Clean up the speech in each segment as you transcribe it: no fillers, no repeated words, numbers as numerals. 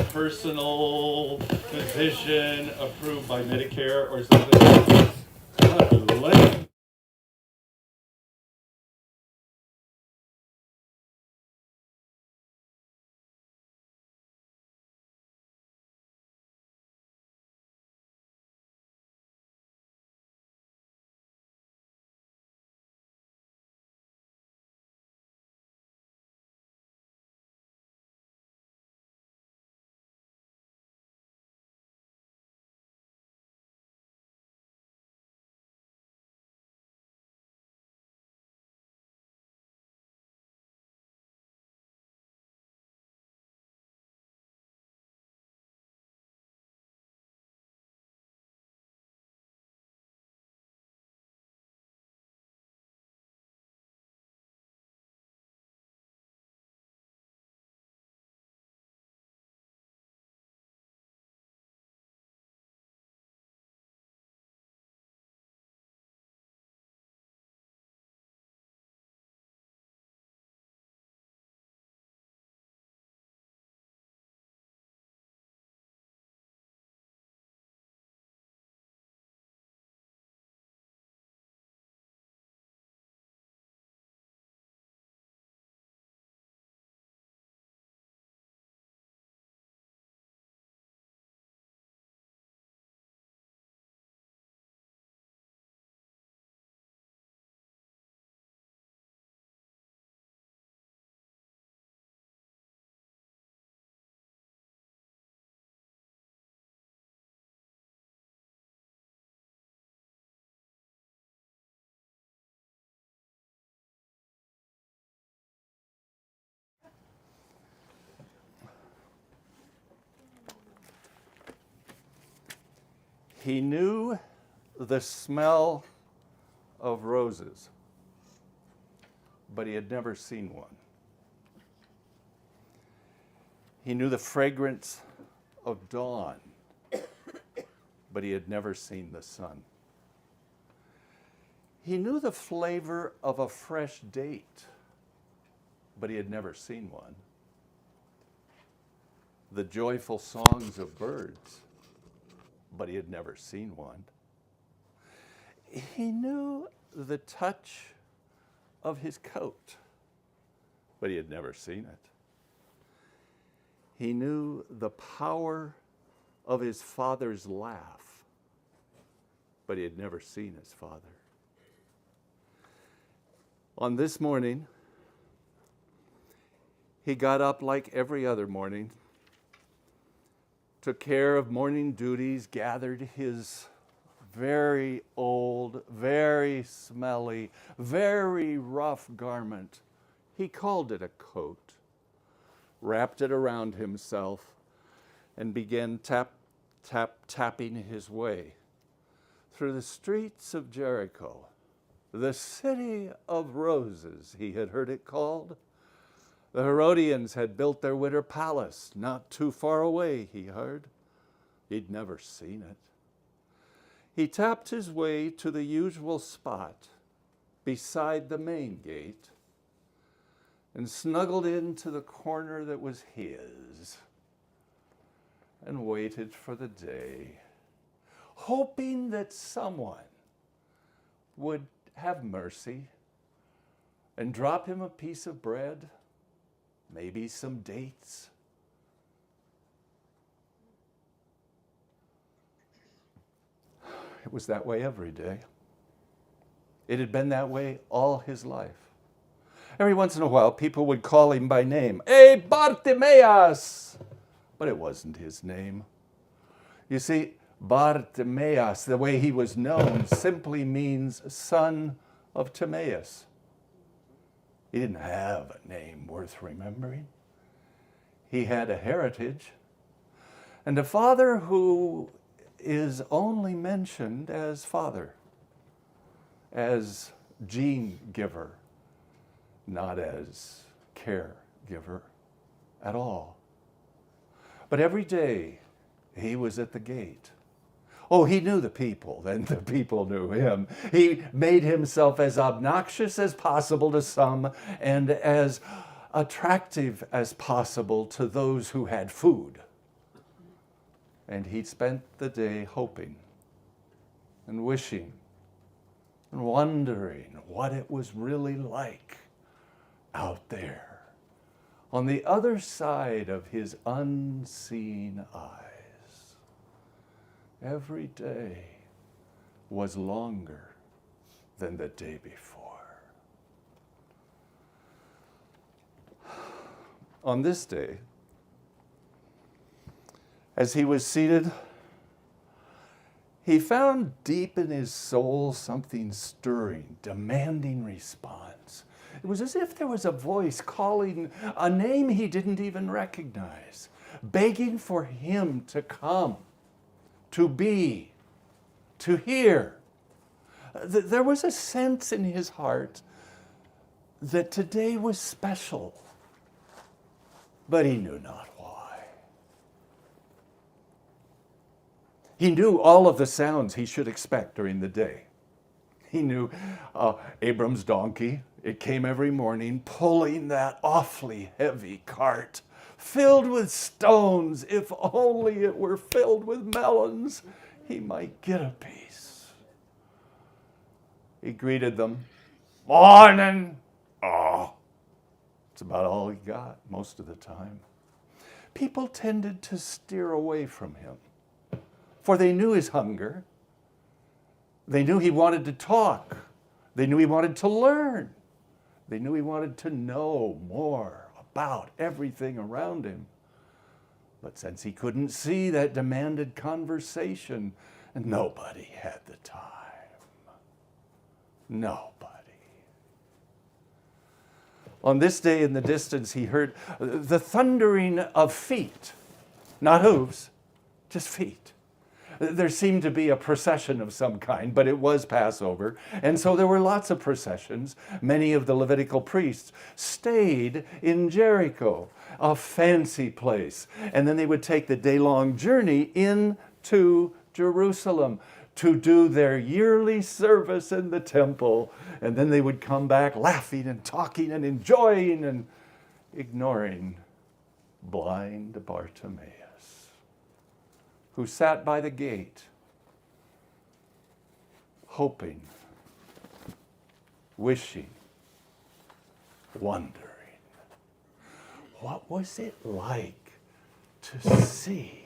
personal physician approved by Medicare or something. Let He knew the smell of roses, but he had never seen one. He knew the fragrance of dawn, but he had never seen the sun. He knew the flavor of a fresh date, but he had never seen one. The joyful songs of birds, but he had never seen one. He knew the touch of his coat, but he had never seen it. He knew the power of his father's laugh, but he had never seen his father. On this morning, he got up like every other morning, took care of morning duties, gathered his very old, very smelly, very rough garment. He called it a coat, wrapped it around himself, and began tapping his way through the streets of Jericho, the city of roses, he had heard it called. The Herodians had built their winter palace not too far away, he heard. He'd never seen it. He tapped his way to the usual spot beside the main gate and snuggled into the corner that was his and waited for the day, hoping that someone would have mercy and drop him a piece of bread, maybe some dates. It was that way every day. It had been that way all his life. Every once in a while, people would call him by name. Hey, Bartimaeus! But it wasn't his name. You see, Bartimaeus, the way he was known, simply means son of Timaeus. He didn't have a name worth remembering. He had a heritage and a father who is only mentioned as father, as gene giver, not as caregiver at all. But every day he was at the gate. Oh, he knew the people, and the people knew him. He made himself as obnoxious as possible to some and as attractive as possible to those who had food. And he'd spent the day hoping and wishing and wondering what it was really like out there on the other side of his unseen eyes. Every day was longer than the day before. On this day, as he was seated, he found deep in his soul something stirring, demanding response. It was as if there was a voice calling a name he didn't even recognize, begging for him to come, to be, to hear. There was a sense in his heart that today was special, but he knew not why. He knew all of the sounds he should expect during the day. He knew Abram's donkey. It came every morning pulling that awfully heavy cart, filled with stones. If only it were filled with melons, he might get a piece. He greeted them, "Morning!" Oh, it's about all he got most of the time. People tended to steer away from him, for they knew his hunger. They knew he wanted to talk. They knew he wanted to learn. They knew he wanted to know more about everything around him. But since he couldn't see that demanded conversation, nobody had the time. Nobody. On this day in the distance, he heard the thundering of feet, not hooves, just feet. There seemed to be a procession of some kind, but it was Passover, and so there were lots of processions. Many of the Levitical priests stayed in Jericho, a fancy place, and then they would take the day-long journey into Jerusalem to do their yearly service in the temple, and then they would come back laughing and talking and enjoying and ignoring blind Bartimaeus, who sat by the gate, hoping, wishing, wondering. What was it like to see?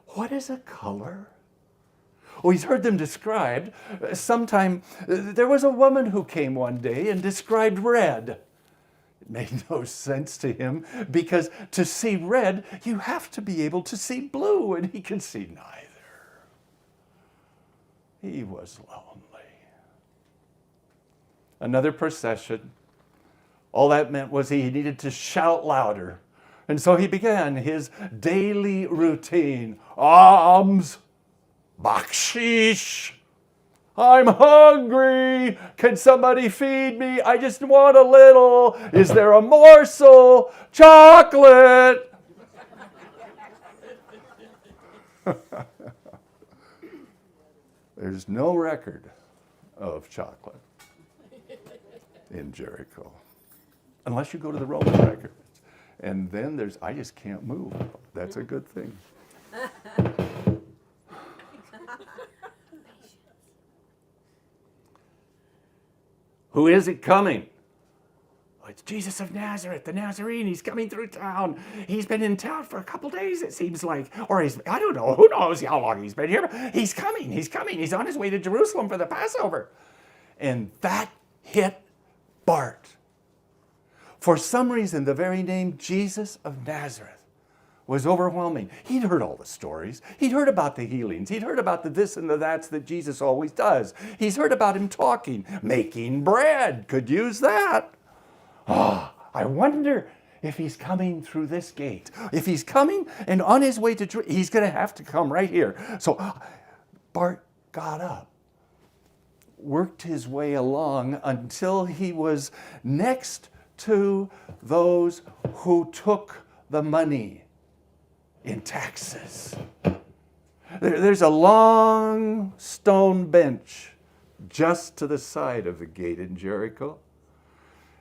What is a color? Oh, he's heard them described. Sometime there was a woman who came one day and described red. It made no sense to him, because to see red, you have to be able to see blue, and he could see neither. He was lonely. Another procession. All that meant was he needed to shout louder. And so he began his daily routine. Alms, bakshish. I'm hungry. Can somebody feed me? I just want a little. Is there a morsel? Chocolate. There's no record of chocolate in Jericho, unless you go to the Roman records. And then I just can't move. That's a good thing. Who is it coming? Oh, it's Jesus of Nazareth, the Nazarene. He's coming through town. He's been in town for a couple days, it seems like. Or I don't know. Who knows how long he's been here? But he's coming. He's coming. He's on his way to Jerusalem for the Passover. And that hit Bart. For some reason, the very name Jesus of Nazareth was overwhelming. He'd heard all the stories. He'd heard about the healings. He'd heard about the this and the that's that Jesus always does. He's heard about him talking, making bread. Could use that. I wonder if he's coming through this gate. If he's coming and on his way to Jerusalem, he's going to have to come right here. So Bart got up, worked his way along until he was next to those who took the money in taxes. There's a long stone bench just to the side of the gate in Jericho.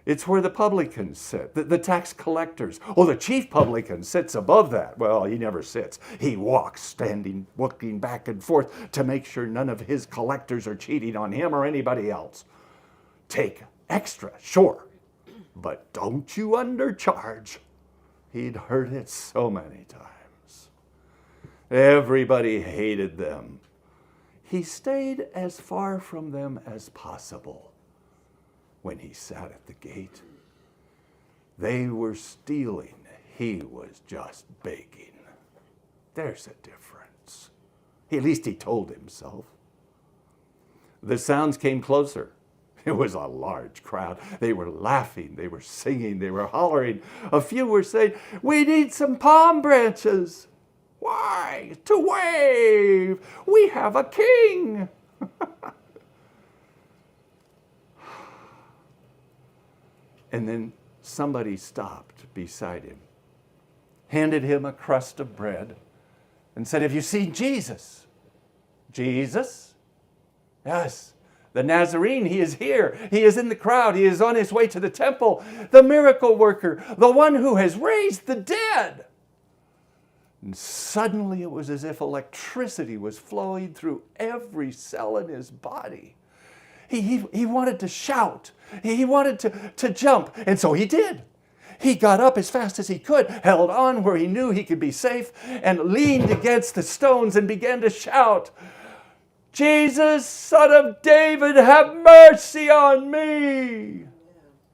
It's where the publicans sit, the tax collectors. Oh, the chief publican sits above that. Well, he never sits. He walks, standing, looking back and forth to make sure none of his collectors are cheating on him or anybody else. Take extra, sure, but don't you undercharge. He'd heard it so many times. Everybody hated them. He stayed as far from them as possible. When he sat at the gate, they were stealing. He was just begging. There's a difference. At least he told himself. The sounds came closer. It was a large crowd. They were laughing, they were singing, they were hollering. A few were saying, "We need some palm branches." Why? To wave. We have a king. And then somebody stopped beside him, handed him a crust of bread, and said, "Have you seen Jesus?" "Jesus?" "Yes, the Nazarene, he is here. He is in the crowd. He is on his way to the temple. The miracle worker, the one who has raised the dead." And suddenly it was as if electricity was flowing through every cell in his body. He wanted to shout. He wanted to jump. And so he did. He got up as fast as he could, held on where he knew he could be safe, and leaned against the stones and began to shout, "Jesus, Son of David, have mercy on me."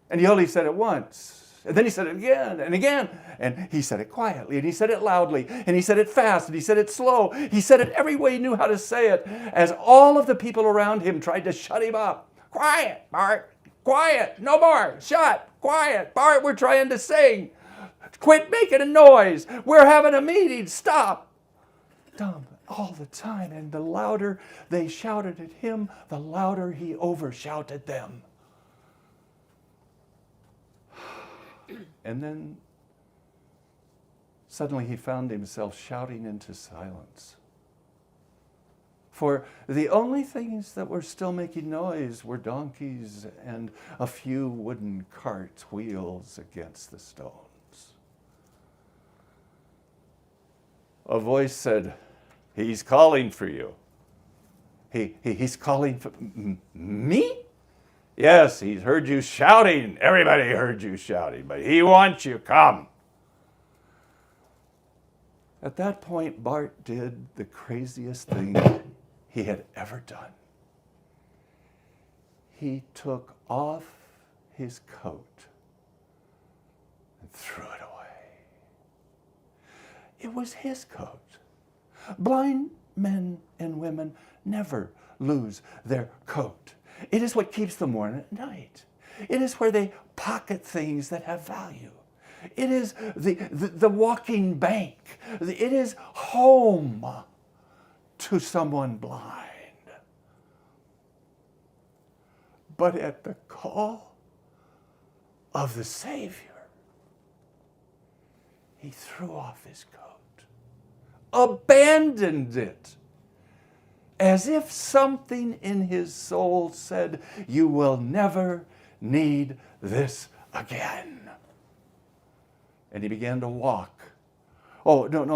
And he only said it once. And then he said it again and again. And he said it quietly, and he said it loudly, and he said it fast, and he said it slow. He said it every way he knew how to say it, as all of the people around him tried to shut him up. "Quiet, Bart. Quiet. No more. Shut. Quiet. Bart, we're trying to sing. Quit making a noise. We're having a meeting. Stop." Dumb all the time. And the louder they shouted at him, the louder he overshouted them. And then suddenly he found himself shouting into silence. For the only things that were still making noise were donkeys and a few wooden cart wheels against the stones. A voice said, "He's calling for you." He's calling for me? "Yes, he's heard you shouting. Everybody heard you shouting, but he wants you. Come." At that point, Bart did the craziest thing he had ever done. He took off his coat and threw it away. It was his coat. Blind men and women never lose their coat. It is what keeps them warm at night. It is where they pocket things that have value. It is the walking bank. It is home to someone blind. But at the call of the Savior, he threw off his coat, abandoned it, as if something in his soul said, "You will never need this again." And he began to walk.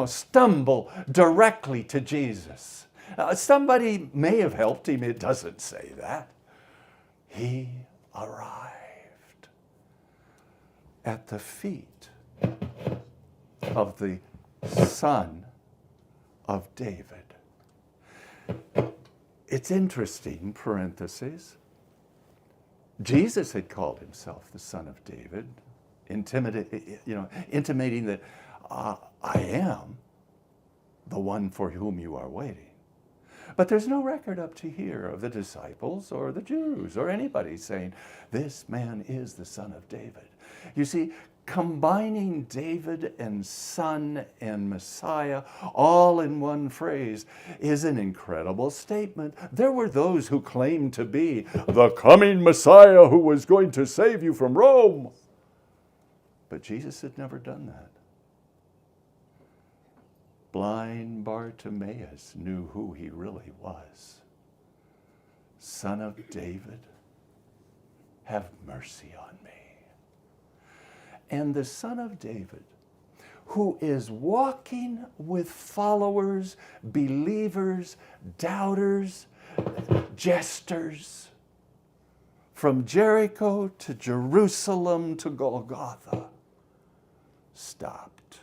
Stumble directly to Jesus. Somebody may have helped him. It doesn't say that. He arrived at the feet of the Son of David. It's interesting, parentheses. Jesus had called himself the Son of David, intimating that I am the one for whom you are waiting. But there's no record up to here of the disciples or the Jews or anybody saying, "This man is the Son of David." You see, combining David and Son and Messiah all in one phrase is an incredible statement. There were those who claimed to be the coming Messiah who was going to save you from Rome. But Jesus had never done that. Blind Bartimaeus knew who he really was. Son of David, have mercy on me. and the Son of David, who is walking with followers, believers, doubters, jesters, from Jericho to Jerusalem to Golgotha, stopped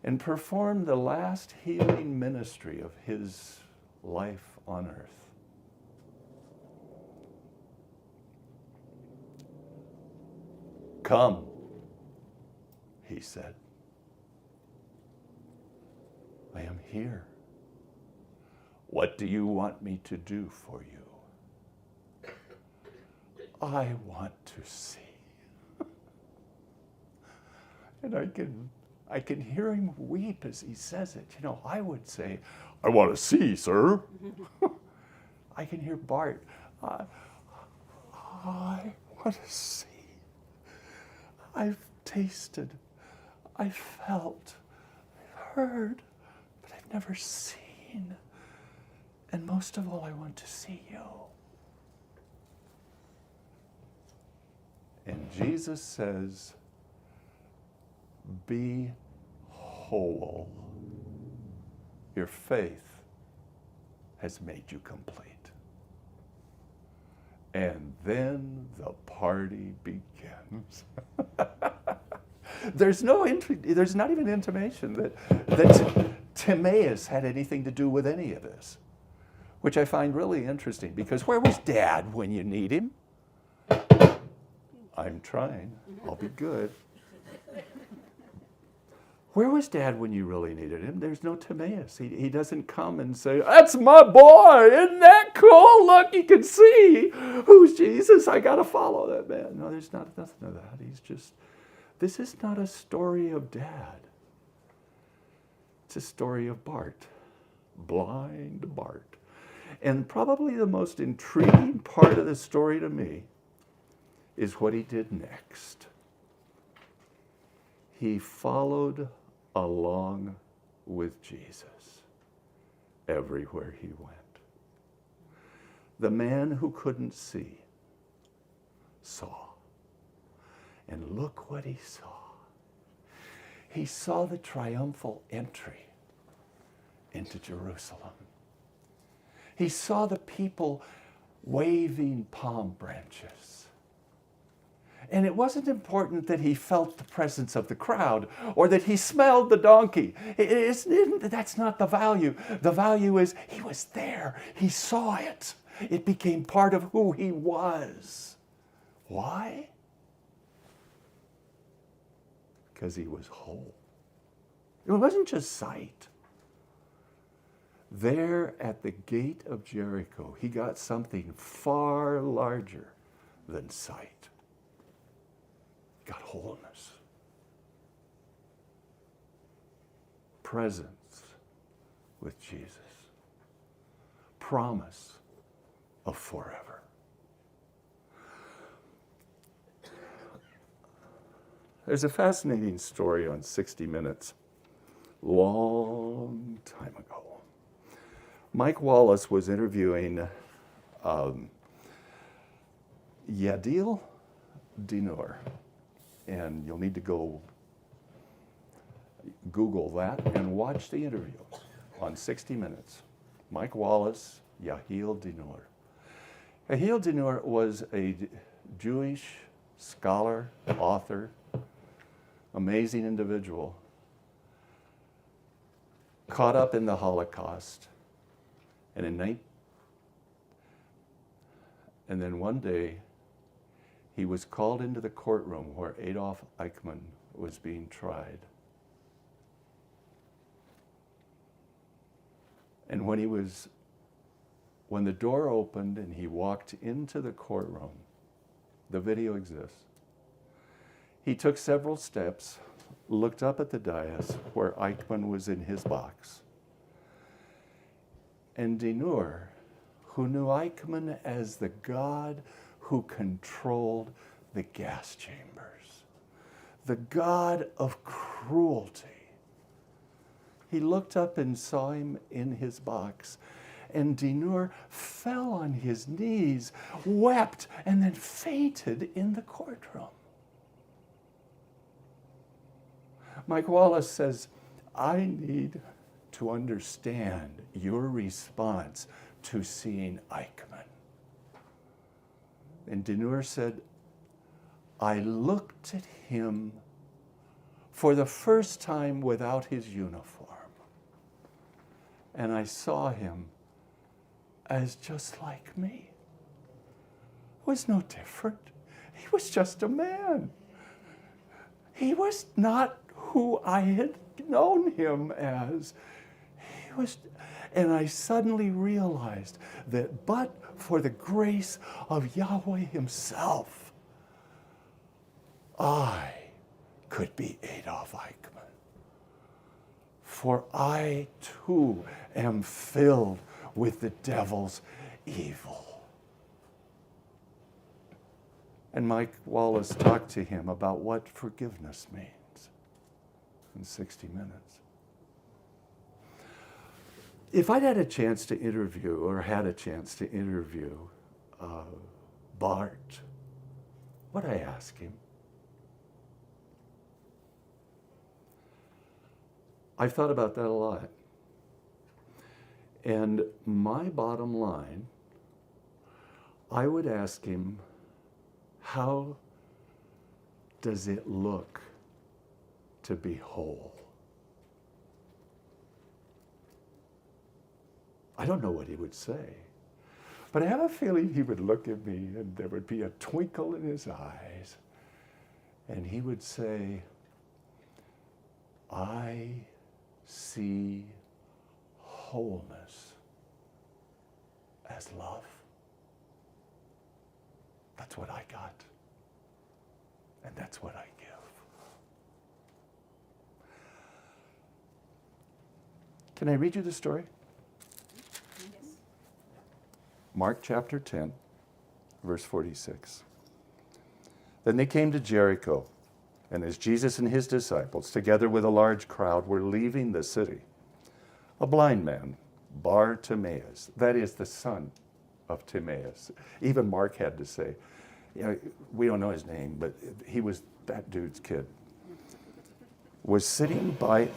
and performed the last healing ministry of his life on earth. Come, he said. I am here. What do you want me to do for you? I want to see. And I can hear him weep as he says it. You know, I would say, I want to see, sir. I can hear Bart. I want to see. I've tasted, I've felt, I've heard, but I've never seen. And most of all, I want to see you. And Jesus says, be whole. Your faith has made you complete. And then the party begins. There's not even intimation that Timaeus had anything to do with any of this, which I find really interesting, because where was Dad when you need him? I'm trying. I'll be good. Where was Dad when you really needed him? There's no Timaeus. He doesn't come and say, that's my boy. Isn't that cool? Look, you can see who's Jesus. I got to follow that man. No, there's nothing of that. This is not a story of Dad. It's a story of Bart, blind Bart. And probably the most intriguing part of the story to me is what he did next. He followed along with Jesus everywhere he went. The man who couldn't see saw. And look what he saw. He saw the triumphal entry into Jerusalem. He saw the people waving palm branches. And it wasn't important that he felt the presence of the crowd or that he smelled the donkey. That's not the value. The value is he was there. He saw it. It became part of who he was. Why? Because he was whole. It wasn't just sight. There at the gate of Jericho, he got something far larger than sight. Got wholeness, presence with Jesus, promise of forever. There's a fascinating story on 60 Minutes, long time ago. Mike Wallace was interviewing Yadil Dinur. And you'll need to go Google that and watch the interview on 60 Minutes. Mike Wallace, Yahil Dinur. Yahil Dinur was a Jewish scholar, author, amazing individual, caught up in the Holocaust. And then one day, he was called into the courtroom where Adolf Eichmann was being tried. And when the door opened and he walked into the courtroom, the video exists. He took several steps, looked up at the dais where Eichmann was in his box. And Dinur, who knew Eichmann as the God who controlled the gas chambers, the God of cruelty. He looked up and saw him in his box, And Dinur fell on his knees, wept, and then fainted in the courtroom. Mike Wallace says, I need to understand your response to seeing Eichmann. And Dinur said, I looked at him for the first time without his uniform. And I saw him as just like me. He was no different. He was just a man. He was not who I had known him as. He was, and I suddenly realized that but for the grace of Yahweh himself, I could be Adolf Eichmann. For I too am filled with the devil's evil. And Mike Wallace talked to him about what forgiveness means in 60 minutes. If I'd had a chance to interview, or had a chance to interview Bart, what'd I ask him? I've thought about that a lot. And my bottom line, I would ask him, how does it look to be whole? I don't know what he would say, but I have a feeling he would look at me and there would be a twinkle in his eyes, and he would say, I see wholeness as love. That's what I got, and that's what I give. Can I read you the story? Yes. Mark chapter 10, verse 46. Then they came to Jericho, and as Jesus and his disciples, together with a large crowd, were leaving the city, a blind man, Bartimaeus, that is the son of Timaeus. Even Mark had to say, you know, we don't know his name, but he was that dude's kid, was sitting by...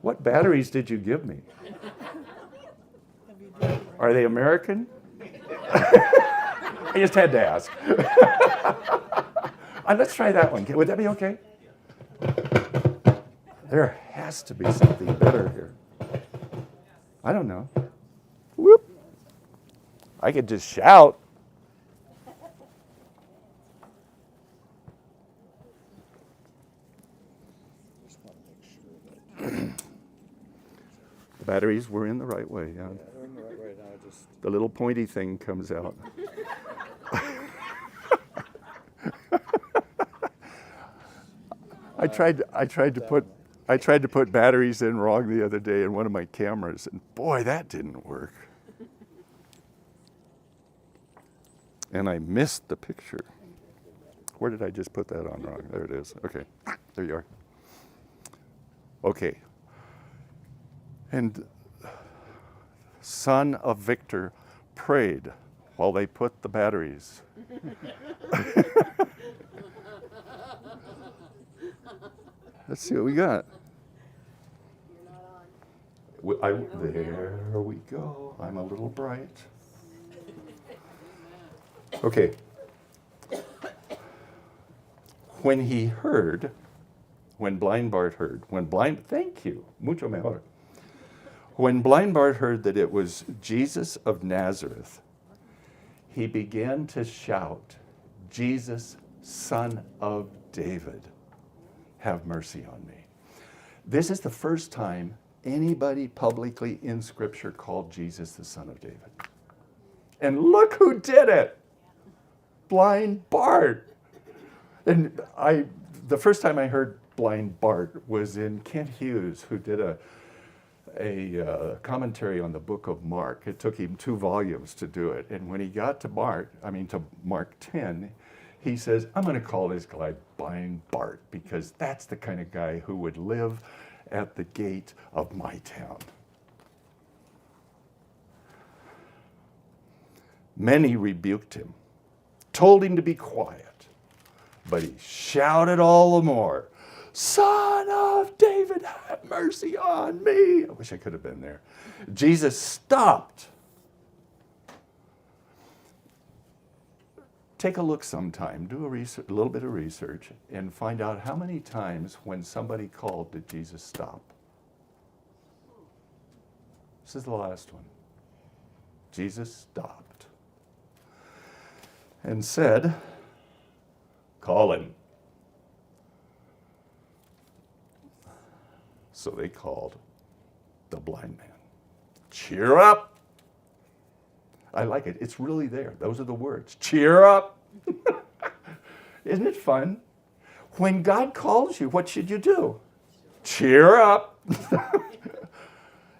What batteries did you give me? Are they American? I just had to ask. Let's try that one. Would that be okay? There has to be something better here. I don't know. Whoop. I could just shout. The batteries were in the right way, yeah. The little pointy thing comes out. I tried to put batteries in wrong the other day in one of my cameras, and boy, that didn't work. And I missed the picture. Where did I just put that on wrong? There it is. Okay, there you are. Okay. And son of Victor prayed while they put the batteries. Let's see what we got. There we go. I'm a little bright. Okay. When blind Bart heard, thank you, mucho mejor. When blind Bart heard that it was Jesus of Nazareth, he began to shout, Jesus, son of David, have mercy on me. This is the first time anybody publicly in Scripture called Jesus the son of David. And look who did it! Blind Bart. And the first time I heard blind Bart was in Kent Hughes, who did a commentary on the book of Mark. It took him 2 volumes to do it. And when he got to Mark 10, he says, I'm going to call this guy Blind Bart because that's the kind of guy who would live at the gate of my town. Many rebuked him, told him to be quiet, but he shouted all the more, Son of David, have mercy on me. I wish I could have been there. Jesus stopped. Take a look sometime, do a little bit of research, and find out how many times when somebody called did Jesus stop. This is the last one. Jesus stopped and said, call him. So they called the blind man. Cheer up. I like it. It's really there. Those are the words. Cheer up. Isn't it fun? When God calls you, what should you do? Cheer up.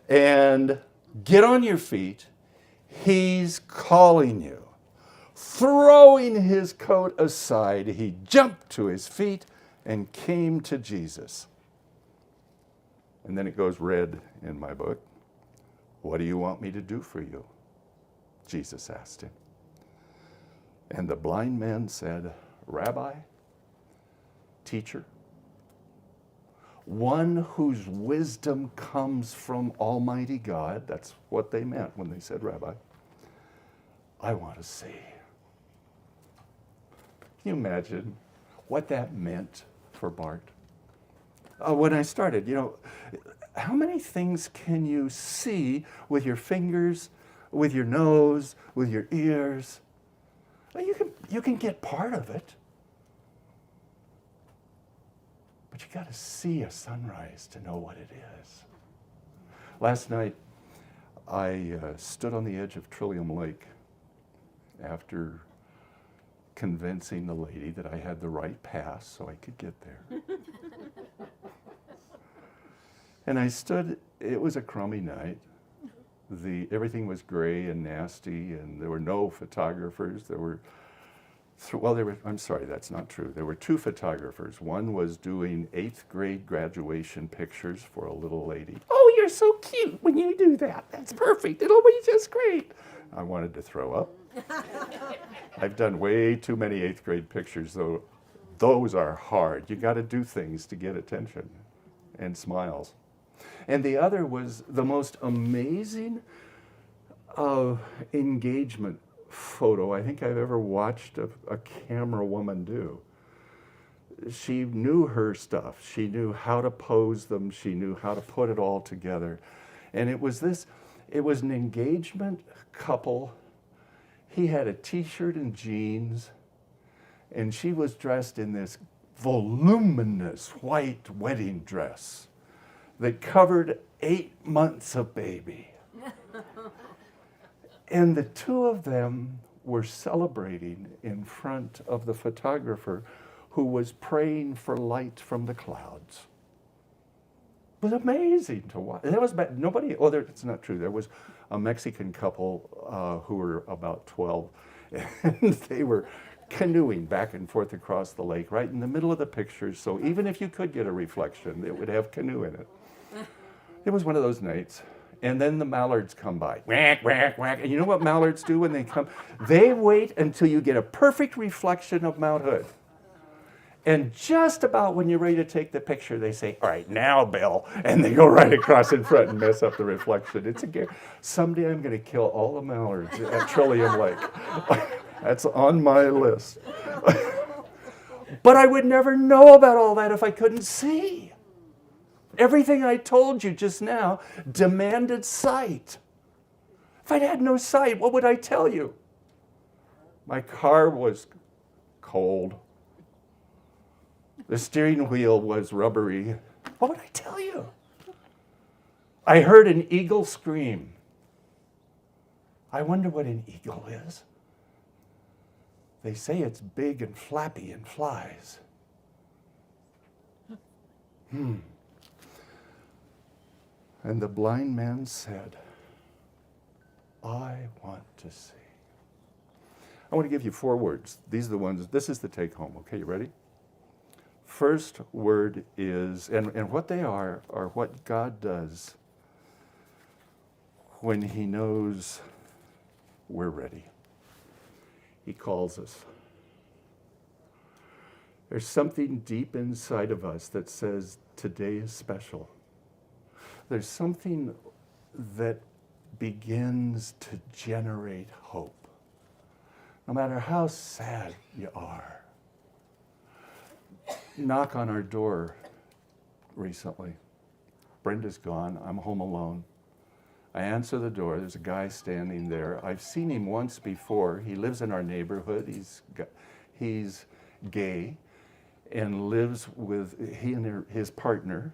And get on your feet. He's calling you. Throwing his coat aside, he jumped to his feet and came to Jesus. And then it goes red in my book. What do you want me to do for you? Jesus asked him. And the blind man said, Rabbi, teacher, one whose wisdom comes from Almighty God, that's what they meant when they said rabbi, I want to see. Can you imagine what that meant for Bart? When I started, how many things can you see with your fingers, with your nose, with your ears? Well, you can get part of it. But you got to see a sunrise to know what it is. Last night, I stood on the edge of Trillium Lake after convincing the lady that I had the right pass so I could get there. And I stood, it was a crummy night. Everything was gray and nasty, and there were no photographers. I'm sorry, that's not true. There were two photographers. One was doing 8th grade graduation pictures for a little lady. Oh, you're so cute when you do that. That's perfect. It'll be just great. I wanted to throw up. I've done way too many 8th grade pictures, though. Those are hard. You got to do things to get attention and smiles. And the other was the most amazing engagement photo I think I've ever watched a camera woman do. She knew her stuff. She knew how to pose them. She knew how to put it all together. And it was an engagement couple. He had a t-shirt and jeans, and she was dressed in this voluminous white wedding dress that covered 8 months of baby. And the two of them were celebrating in front of the photographer who was praying for light from the clouds. It was amazing to watch. There was nobody, it's not true. There was a Mexican couple who were about 12, and they were canoeing back and forth across the lake right in the middle of the pictures, so even if you could get a reflection, it would have canoe in it. It was one of those nights. And then the mallards come by. Whack, whack, whack. And you know what mallards do when they come? They wait until you get a perfect reflection of Mount Hood. And just about when you're ready to take the picture, they say, all right, now, Bill. And they go right across in front and mess up the reflection. It's someday I'm going to kill all the mallards at Trillium Lake. That's on my list. But I would never know about all that if I couldn't see. Everything I told you just now demanded sight. If I had no sight, what would I tell you? My car was cold. The steering wheel was rubbery. What would I tell you? I heard an eagle scream. I wonder what an eagle is. They say it's big and flappy and flies. And the blind man said, I want to see. I want to give you 4 words. These are the ones, this is the take home. Okay, you ready? First word is, and what they are what God does when he knows we're ready. He calls us. There's something deep inside of us that says today is special. There's something that begins to generate hope. No matter how sad you are. Knock on our door recently. Brenda's gone. I'm home alone. I answer the door. There's a guy standing there. I've seen him once before. He lives in our neighborhood. He's gay and lives with he and his partner.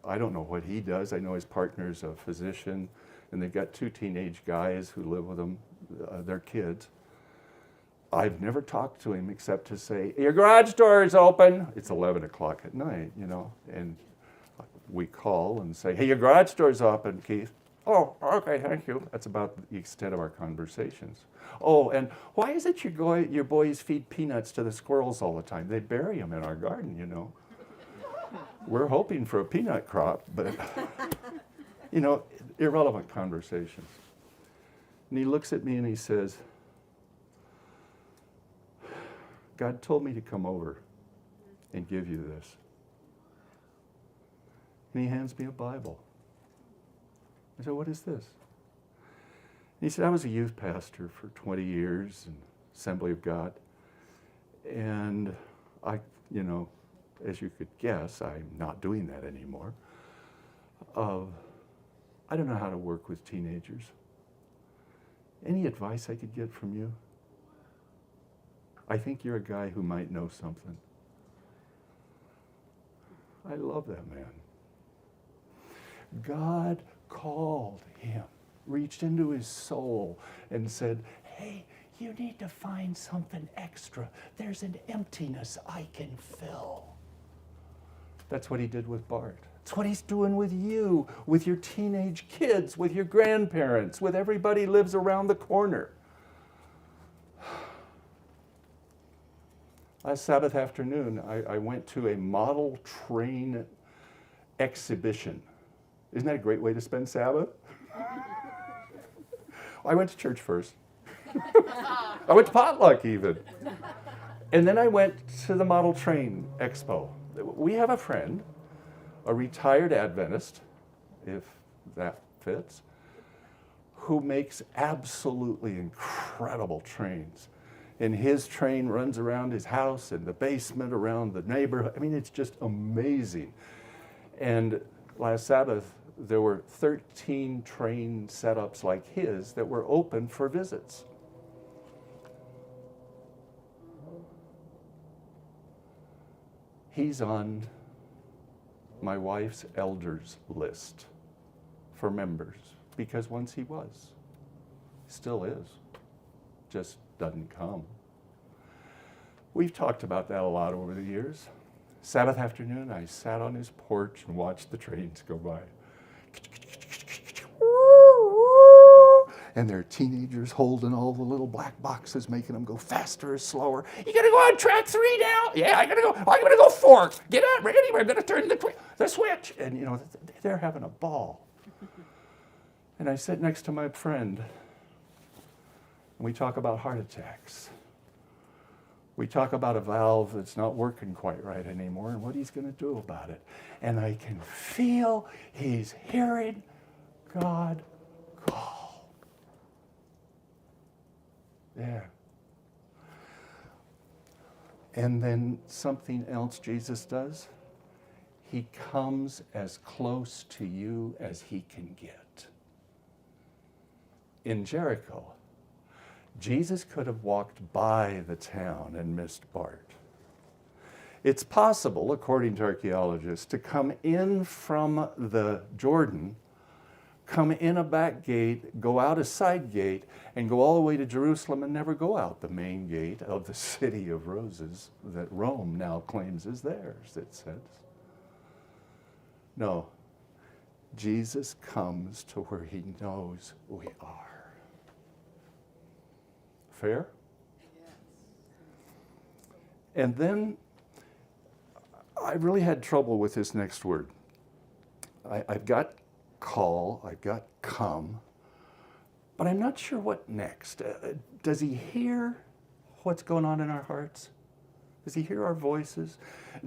I don't know what he does. I know his partner's a physician, and they've got 2 teenage guys who live with them. They're kids. I've never talked to him except to say, your garage door is open. It's 11 o'clock at night, and we call and say, hey, your garage door is open, Keith. Oh, okay, thank you. That's about the extent of our conversations. Oh, and why is it your boys feed peanuts to the squirrels all the time? They bury them in our garden, We're hoping for a peanut crop, but, irrelevant conversations. And he looks at me and he says, God told me to come over and give you this. And he hands me a Bible. I said, what is this? And he said, I was a youth pastor for 20 years in Assembly of God. And I, as you could guess, I'm not doing that anymore. I don't know how to work with teenagers. Any advice I could get from you? I think you're a guy who might know something. I love that man. God called him, reached into his soul and said, hey, you need to find something extra. There's an emptiness I can fill. That's what he did with Bart. That's what he's doing with you, with your teenage kids, with your grandparents, with everybody who lives around the corner. Last Sabbath afternoon, I went to a model train exhibition. Isn't that a great way to spend Sabbath? I went to church first. I went to potluck even. And then I went to the model train expo. We have a friend, a retired Adventist, if that fits, who makes absolutely incredible trains. And his train runs around his house and the basement, around the neighborhood. I mean, it's just amazing. And last Sabbath, there were 13 train setups like his that were open for visits. He's on my wife's elders list for members, because once he was, still is, just doesn't come. We've talked about that a lot over the years. Sabbath afternoon, I sat on his porch and watched the trains go by. And there are teenagers holding all the little black boxes, making them go faster or slower. You gonna go on track 3 now? Yeah, I'm gonna go 4. Get out, ready, we're gonna turn the switch. And they're having a ball. And I sit next to my friend, and we talk about heart attacks. We talk about a valve that's not working quite right anymore and what he's going to do about it. And I can feel he's hearing God call. There. And then something else Jesus does. He comes as close to you as he can get. In Jericho, Jesus could have walked by the town and missed Bart. It's possible, according to archaeologists, to come in from the Jordan, come in a back gate, go out a side gate, and go all the way to Jerusalem and never go out the main gate of the city of roses that Rome now claims is theirs, it says. No, Jesus comes to where he knows we are. Fair? And then I really had trouble with this next word. I've got call, I've got come, but I'm not sure what next. Does he hear what's going on in our hearts? Does he hear our voices?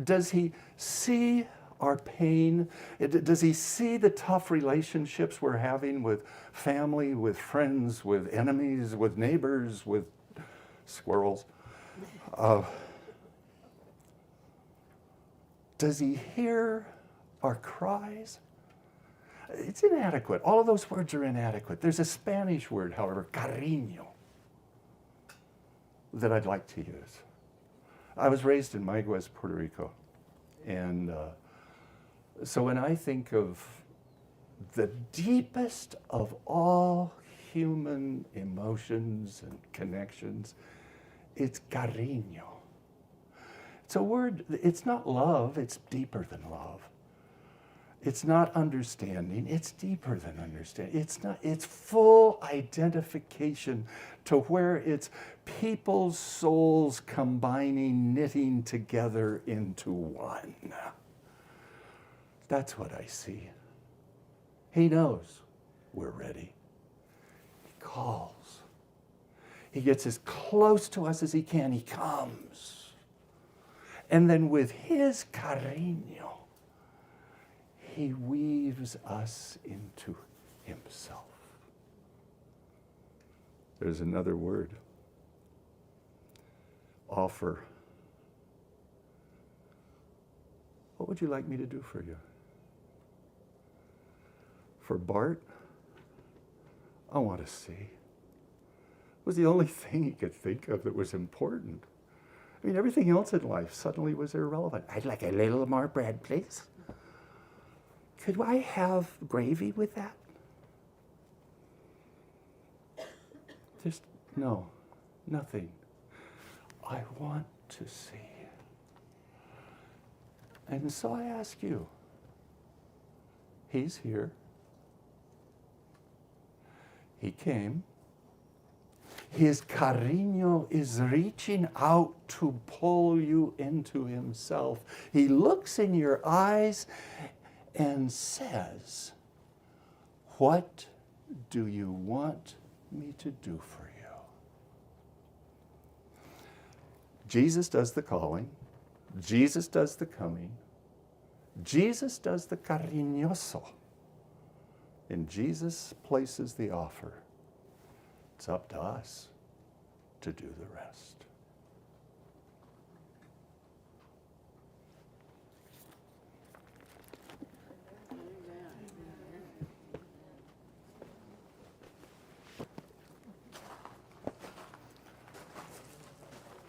Does he see our pain? Does he see the tough relationships we're having with family, with friends, with enemies, with neighbors, with squirrels? Does he hear our cries? It's inadequate. All of those words are inadequate. There's a Spanish word, however, cariño, that I'd like to use. I was raised in Mayagüez, Puerto Rico. And so when I think of the deepest of all human emotions and connections, it's cariño. It's a word, it's not love, it's deeper than love. It's not understanding, it's deeper than understanding. It's full identification to where it's people's souls combining, knitting together into one. That's what I see. He knows we're ready. He calls. He gets as close to us as he can. He comes. And then with his cariño, he weaves us into himself. There's another word. Offer. What would you like me to do for you? For Bart, I want to see. It was the only thing he could think of that was important. I mean, everything else in life suddenly was irrelevant. I'd like a little more bread, please. Could I have gravy with that? Just, no, nothing. I want to see. And so I ask you, he's here. He came. His cariño is reaching out to pull you into himself. He looks in your eyes and says, what do you want me to do for you? Jesus does the calling. Jesus does the coming. Jesus does the cariñoso. And Jesus places the offer. It's up to us to do the rest.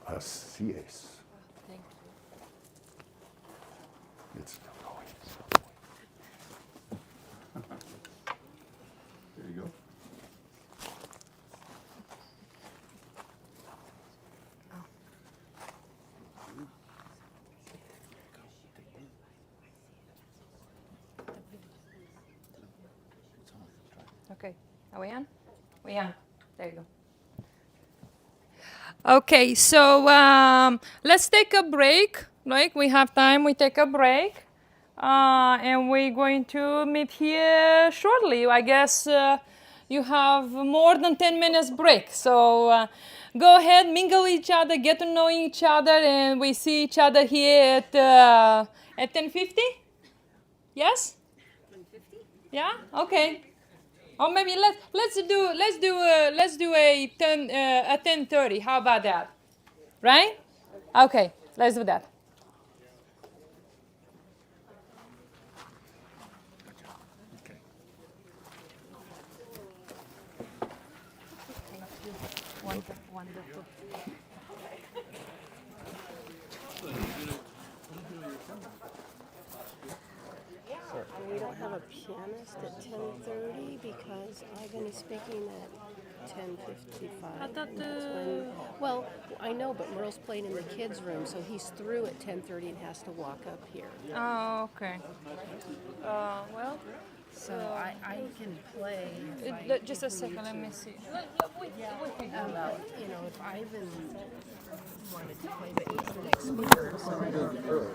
Así es. Thank It's still going. There you go. Okay, are we on? We on. There you go. Okay, so let's take a break. Like we have time, we take a break. And we're going to meet here shortly. I guess you have more than 10 minutes break. So go ahead, mingle each other, get to know each other, and we see each other here at 10:50? Yes? 10:50? Yeah? Okay. Or maybe let's do a 10:30. How about that? Right? Okay, let's do that. Okay. Wonderful. And we don't have a pianist at 10:30 because Ivan is speaking at 10:55. I thought and that's well, I know, but Merle's playing in the kids' room, so he's through at 10:30 and has to walk up here. Oh, okay. Well, So I can play. Just a second, let me see. If Ivan wanted to play, but he's the next speaker, so I don't know.